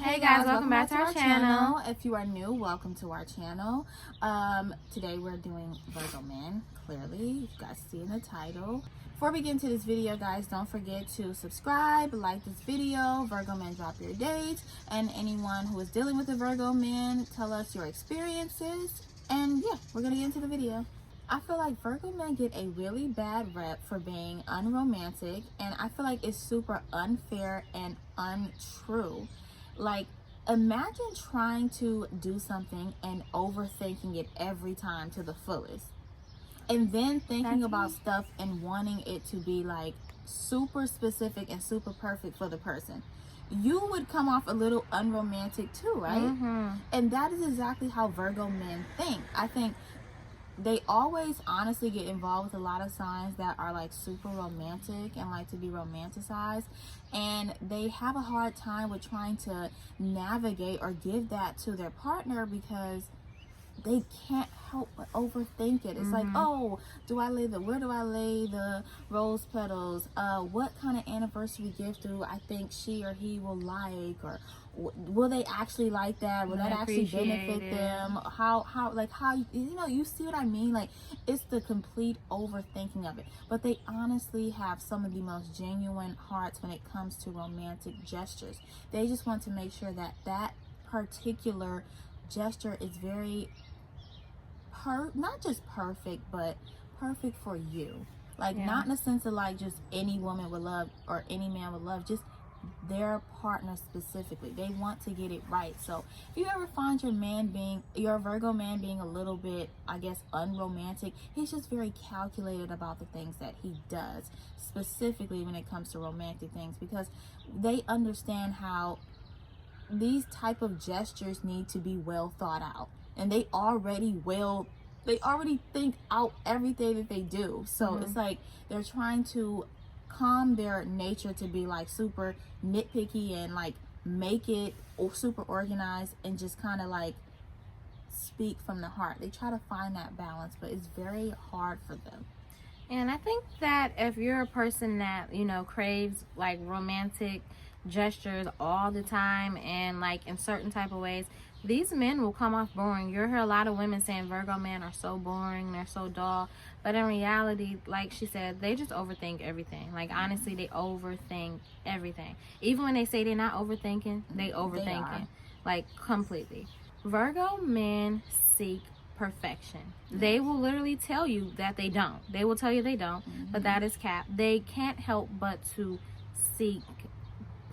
Hey guys, welcome back to our channel. If you are new, welcome to our channel. Today we're doing Virgo Men, clearly. You guys see in the title. Before we get into this video, guys, don't forget to subscribe, like this video. Virgo Men, drop your dates. And anyone who is dealing with a Virgo man, tell us your experiences. And yeah, we're going to get into the video. I feel like Virgo men get a really bad rep for being unromantic, and I feel like it's super unfair and untrue. Like, imagine trying to do something and overthinking it every time to the fullest, and then thinking about stuff and wanting it to be like super specific and super perfect for the person. You would come off a little unromantic too, right? And that is exactly how Virgo men think. I think they always honestly get involved with a lot of signs that are like super romantic and like to be romanticized, and they have a hard time with trying to navigate or give that to their partner because they can't help but overthink it. It's like, oh, where do I lay the rose petals? What kind of anniversary gift do I think she or he will like? Or will they actually like that? Will that actually benefit them? How, you see what I mean? Like, it's the complete overthinking of it. But they honestly have some of the most genuine hearts when it comes to romantic gestures. They just want to make sure that that particular gesture is very not just perfect, but perfect for you. Like, not in the sense of like just any woman would love or any man would love, just their partner specifically. They want to get it right. So if you ever find your Virgo man being a little bit, I guess, unromantic, he's just very calculated about the things that he does, specifically when it comes to romantic things, because they understand how these type of gestures need to be well thought out, and they already think out everything that they do. So it's like they're trying to calm their nature to be like super nitpicky and like make it super organized and just kind of like speak from the heart. They try to find that balance, but it's very hard for them. And I think that if you're a person that, craves like romantic gestures all the time and like in certain type of ways, these men will come off boring. You'll hear a lot of women saying Virgo men are so boring, they're so dull. But in reality, like she said, they just overthink everything. Like, honestly, they overthink everything. Even when they say they're not overthinking, they overthinking. Like, completely. Virgo men seek perfection. They will literally tell you that they don't. They will tell you they don't, but that is cap. They can't help but to seek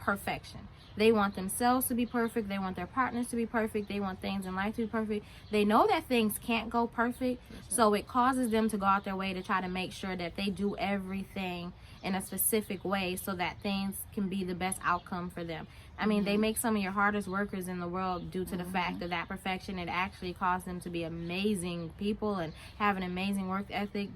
perfection. They want themselves to be perfect. They want their partners to be perfect. They want things in life to be perfect. They know that things can't go perfect, so it causes them to go out their way to try to make sure that they do everything in a specific way so that things can be the best outcome for them. I mean, they make some of your hardest workers in the world due to the fact of that perfection. It actually caused them to be amazing people and have an amazing work ethic.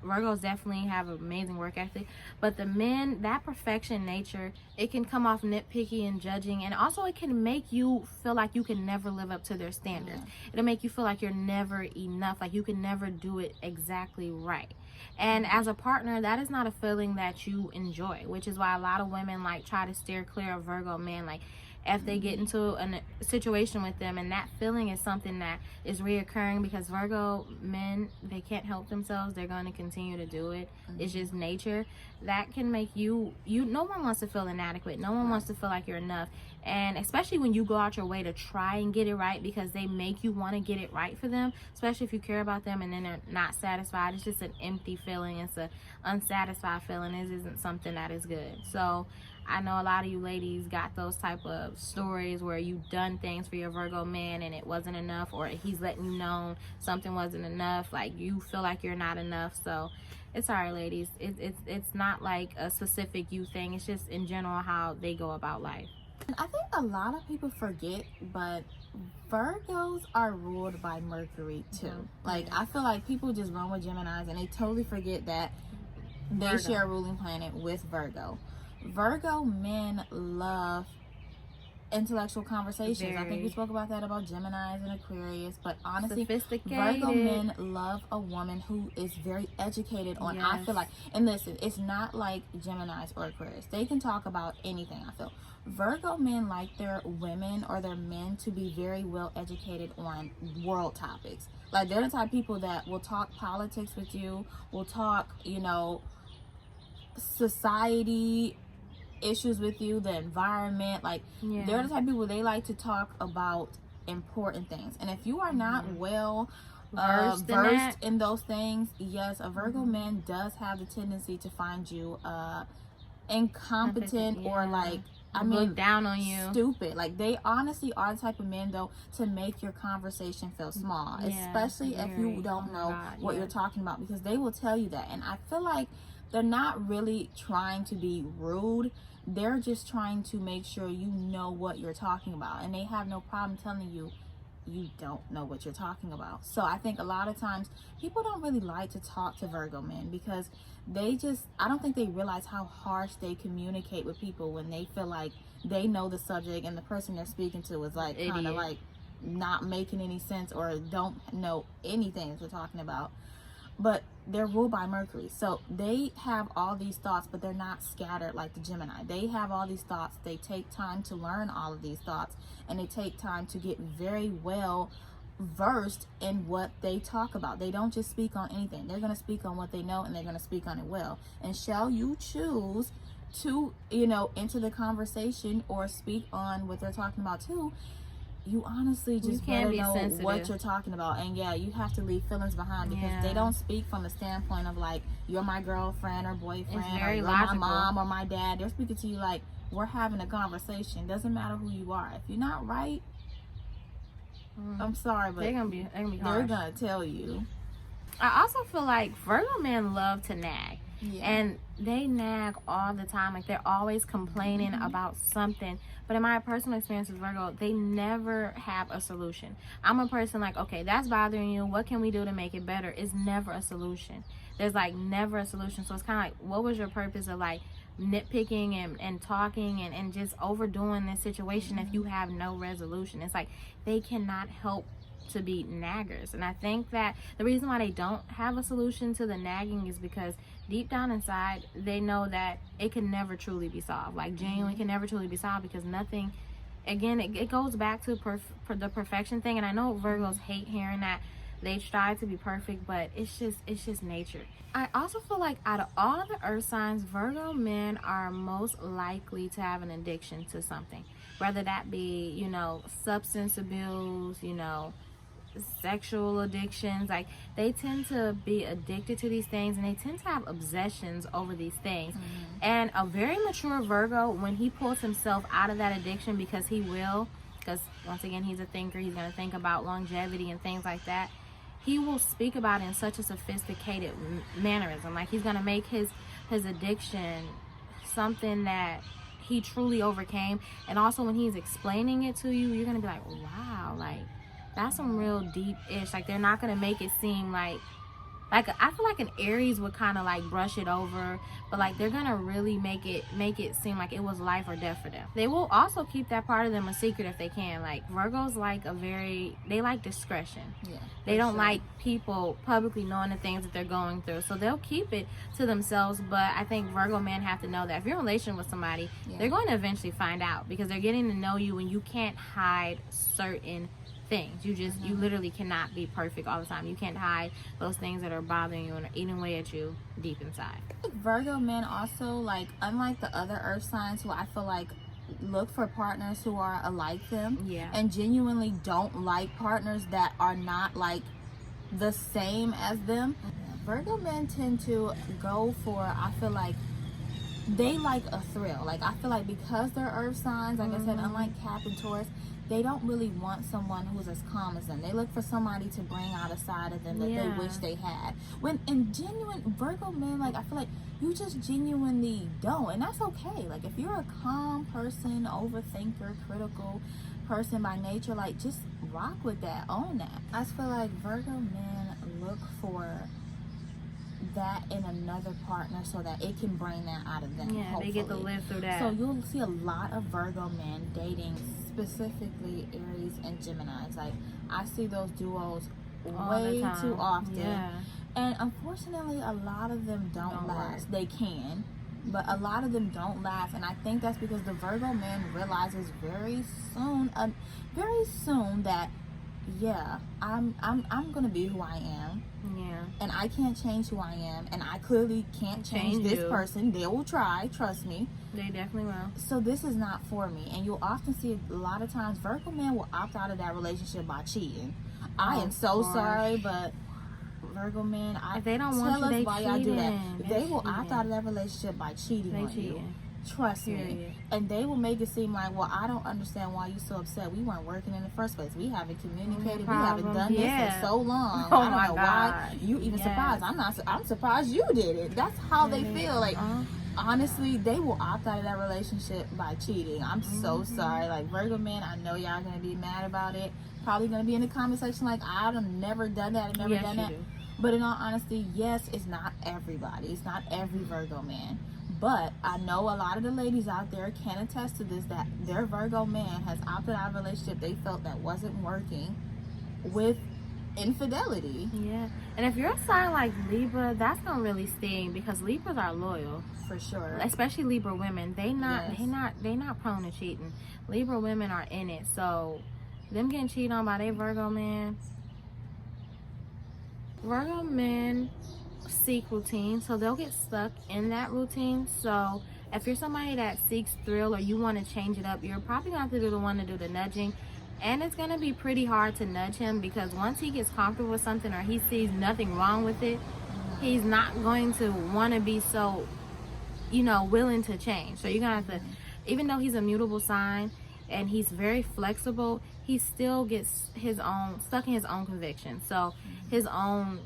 Virgos definitely have an amazing work ethic, but the men, that perfection nature, it can come off nitpicky and judging, and also it can make you feel like you can never live up to their standards. It'll make you feel like you're never enough, like you can never do it exactly right. And as a partner, that is not a feeling that you enjoy, which is why a lot of women like try to steer clear of Virgo men. Like, if they get into a situation with them and that feeling is something that is reoccurring, because Virgo men, they can't help themselves, they're going to continue to do it. It's just nature. That can make you no one wants to feel inadequate. No one wants to feel like you're enough. And especially when you go out your way to try and get it right, because they make you want to get it right for them, especially if you care about them and then they're not satisfied. It's just an empty feeling. It's an unsatisfied feeling. It isn't something that is good. So I know a lot of you ladies got those type of stories where you've done things for your Virgo man and it wasn't enough, or he's letting you know something wasn't enough, like you feel like you're not enough. So it's alright, ladies. It's not like a specific you thing. It's just in general how they go about life. I think a lot of people forget, but Virgos are ruled by Mercury too. Like, I feel like people just run with Geminis and they totally forget that they share a ruling planet with Virgo. Virgo men love intellectual conversations. I think we Very. spoke about that about Geminis and Aquarius, but honestly, Sophisticated. Virgo men love a woman who is very educated on, I Yes. feel like, and listen, it's not like Geminis or Aquarius. They can talk about anything, I feel. Virgo men like their women or their men to be very well educated on world topics. Like, they're the type of people that will talk politics with you, will talk, you know, society issues with you, the environment. Like, Yeah. they're the type of people, they like to talk about important things. And if you are not well Versed versed in in those things, yes, a Virgo man does have the tendency to find you incompetent or like, I mean, look down on you. Stupid. Like, they honestly are the type of men, though, to make your conversation feel small, Yeah, especially if very. you don't know God, what you're talking about, because they will tell you that. And I feel like they're not really trying to be rude. They're just trying to make sure you know what you're talking about, and they have no problem telling you you don't know what you're talking about. So I think a lot of times people don't really like to talk to Virgo men because they just, I don't think they realize how harsh they communicate with people when they feel like they know the subject and the person they're speaking to is like kind of like not making any sense or don't know anything that they're talking about. But they're ruled by Mercury, so they have all these thoughts, but they're not scattered like the Gemini. They have all these thoughts. They take time to learn all of these thoughts, and they take time to get very well versed in what they talk about. They don't just speak on anything. They're going to speak on what they know, and they're going to speak on it well. And shall you choose to, you know, enter the conversation or speak on what they're talking about too, you honestly just can't better be know sensitive. what you're talking about. And yeah, you have to leave feelings behind, because they don't speak from a standpoint of like, you're my girlfriend or boyfriend, It's very or you're logical. my mom or my dad. They're speaking to you like, we're having a conversation. Doesn't matter who you are. If you're not right, I'm sorry, but they're gonna be they're harsh. gonna tell you. I also feel like Virgo men love to nag. Yeah. And they nag all the time. Like, they're always complaining about something. But in my personal experience with Virgo, they never have a solution. I'm a person like, okay, that's bothering you. What can we do to make it better? It's never a solution. There's like never a solution. So it's kind of like, what was your purpose of like nitpicking and talking and just overdoing this situation if you have no resolution? It's like they cannot help to be naggers. And I think that the reason why they don't have a solution to the nagging is because deep down inside they know that it can never truly be solved. Like, genuinely can never truly be solved, because nothing, again, it goes back to the perfection thing. And I know Virgos hate hearing that. They strive to be perfect, but it's just nature. I also feel like out of all the earth signs, Virgo men are most likely to have an addiction to something, whether that be, you know, substance abuse, you know, sexual addictions. Like, they tend to be addicted to these things, and they tend to have obsessions over these things. And a very mature Virgo, when he pulls himself out of that addiction, because once again, he's a thinker, he's going to think about longevity and things like that, he will speak about it in such a sophisticated mannerism. Like, he's going to make his addiction something that he truly overcame. And also, when he's explaining it to you, you're going to be like, wow, like, that's some real deep-ish. Like, they're not going to make it seem like I feel like an Aries would kind of like brush it over, but like they're going to really make it seem like it was life or death for them. They will also keep that part of them a secret if they can. Like, Virgos like they like discretion. Yeah. They don't like people publicly knowing the things that they're going through. So they'll keep it to themselves. But I think Virgo men have to know that if you're in a relation with somebody, they're going to eventually find out, because they're getting to know you, and you can't hide certain things. You literally cannot be perfect all the time. You can't hide those things that are bothering you and are eating away at you deep inside. Virgo men also, like, unlike the other earth signs who I feel like look for partners who are alike them, and genuinely don't like partners that are not like the same as them. Virgo men tend to go for, I feel like, they like a thrill. Like, I feel like because they're earth signs, like I said, unlike Cap and Taurus, they don't really want someone who's as calm as them. They look for somebody to bring out a side of them that they wish they had. When in genuine Virgo men, like, I feel like you just genuinely don't, and that's okay. Like, if you're a calm person, overthinker, critical person by nature, like, just rock with that, own that. I just feel like Virgo men look for that in another partner so that it can bring that out of them. Yeah, hopefully. They get to live through that. So you'll see a lot of Virgo men dating specifically Aries and Geminis. Like, I see those duos All the way time. too often. Yeah. And unfortunately, a lot of them don't last. work. They can, but a lot of them don't last. And I think that's because the Virgo man realizes very soon that, yeah, I'm gonna be who I am. Yeah. And I can't change who I am, and I clearly can't change this you. person. They will try, trust me. They definitely will. So this is not for me. And you'll often see a lot of times Virgo men will opt out of that relationship by cheating. I am so sorry, but Virgo men, if they don't tell want you, us they why y'all do that. cheating. They will opt out of that relationship by cheating on you. Trust me. And they will make it seem like, well, I don't understand why you're so upset. We weren't working in the first place. We haven't communicated. We haven't done this in so long. Oh I don't know God. why you even surprised. I'm surprised you did it. That's how they feel. Like, honestly, they will opt out of that relationship by cheating. I'm so sorry. Like, Virgo men, I know y'all gonna be mad about it. Probably gonna be in the comment section like, I've never done that. I've never done that. But in all honesty, yes, it's not everybody. It's not every Virgo man. But I know a lot of the ladies out there can attest to this, that their Virgo man has opted out of a relationship they felt that wasn't working with infidelity. Yeah. And if you're a sign like Libra, that's gonna really sting, because Libras are loyal. For sure. Especially Libra women. They not prone to cheating. Libra women are in it. So them getting cheated on by their Virgo man. Virgo men seek routine, so they'll get stuck in that routine. So if you're somebody that seeks thrill, or you want to change it up, you're probably gonna have to be the one to do the nudging. And it's gonna be pretty hard to nudge him, because once he gets comfortable with something, or he sees nothing wrong with it, he's not going to want to be so, willing to change. So you're gonna have to, even though he's a mutable sign and he's very flexible, he still gets stuck in his own conviction. So his own,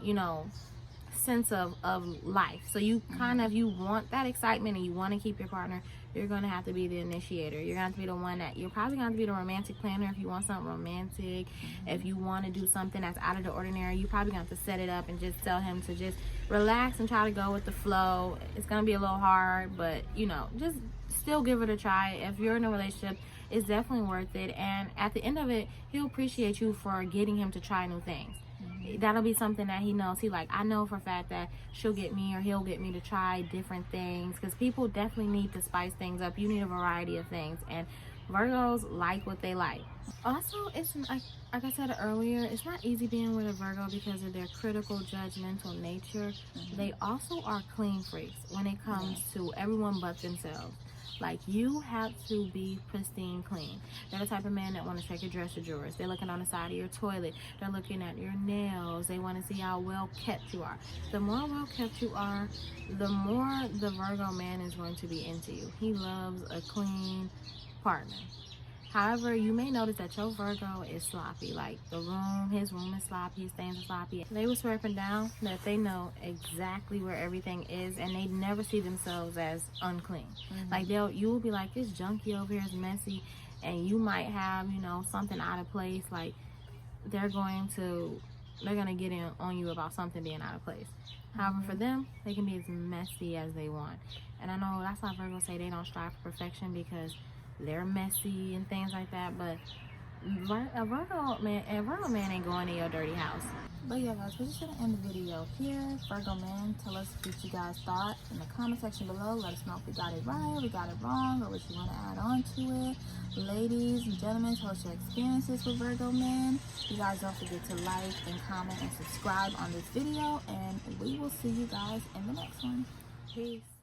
sense of life. So you you want that excitement and you want to keep your partner, you're going to have to be the initiator. You're going to have to be the one that, you're probably going to be the romantic planner if you want something romantic. If you want to do something that's out of the ordinary, you probably going to have to set it up and just tell him to just relax and try to go with the flow. It's going to be a little hard, but just still give it a try. If you're in a relationship, it's definitely worth it. And at the end of it, he'll appreciate you for getting him to try new things. That'll be something that he knows. I know for a fact that she'll get me, or he'll get me to try different things, because people definitely need to spice things up. You need a variety of things, and Virgos like what they like. Also, it's like I said earlier, it's not easy being with a Virgo because of their critical, judgmental nature. They also are clean freaks when it comes to everyone but themselves. Like, you have to be pristine clean. They're the type of man that want to check your dresser drawers. They're looking on the side of your toilet. They're looking at your nails. They want to see how well kept you are. The more well kept you are, the more the Virgo man is going to be into you. He loves a clean partner. However, you may notice that your Virgo is sloppy. Like, his room is sloppy, his things are sloppy. They will swear up and down that they know exactly where everything is, and they never see themselves as unclean. Like, you will be like, this junkie over here is messy, and you might have, something out of place. Like, they're gonna get in on you about something being out of place. However, for them, they can be as messy as they want. And I know that's why Virgos say they don't strive for perfection, because they're messy and things like that. But a Virgo man ain't going to your dirty house. But yeah, guys, we're just gonna end the video here. Virgo man, tell us what you guys thought in the comment section below. Let us know if we got it right, we got it wrong, or what you want to add on to it. Ladies and gentlemen, tell us your experiences with Virgo men. You guys don't forget to like and comment and subscribe on this video, and we will see you guys in the next one. Peace.